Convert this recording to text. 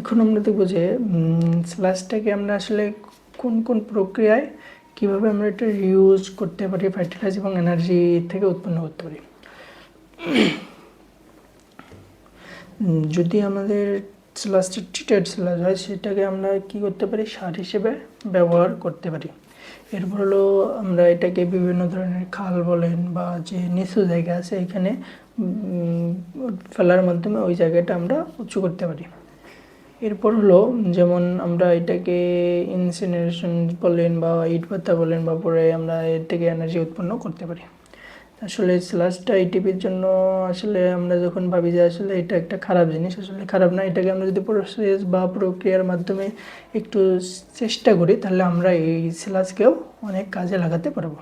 এখন আমরা দেখব যে স্ল্যাশটাকে আমরা আসলে কোন কোন প্রক্রিয়ায় কীভাবে আমরা এটা রিউজ করতে পারি, ফার্টিলাইজ এবং এনার্জি থেকে উৎপন্ন করতে পারি। যদি আমাদের স্ল্যাশটা ট্রিটেড স্ল্যাশ হয়, সেটাকে আমরা কি করতে পারি, সার হিসেবে ব্যবহার করতে পারি। এরপর হলো আমরা এটাকে বিভিন্ন ধরনের খাল বলেন বা যে নিচু জায়গা আছে এখানে ফেলার মাধ্যমে ওই জায়গাটা আমরা উঁচু করতে পারি। এরপর হলো যেমন আমরা এটাকে ইনসিনারেশন বলেন বা ইট ভাতা বলেন বা পরে আমরা এর থেকে এনার্জি উৎপন্ন করতে পারি। আসলে স্ল্যাশটা এটিপির জন্য আসলে আমরা যখন ভাবি যে আসলে এটা একটা খারাপ জিনিস, আসলে খারাপ না। এটাকে আমরা যদি প্রসেস বা প্রক্রিয়ার মাধ্যমে একটু চেষ্টা করি তাহলে আমরা এই স্ল্যাশকেও অনেক কাজে লাগাতে পারবো।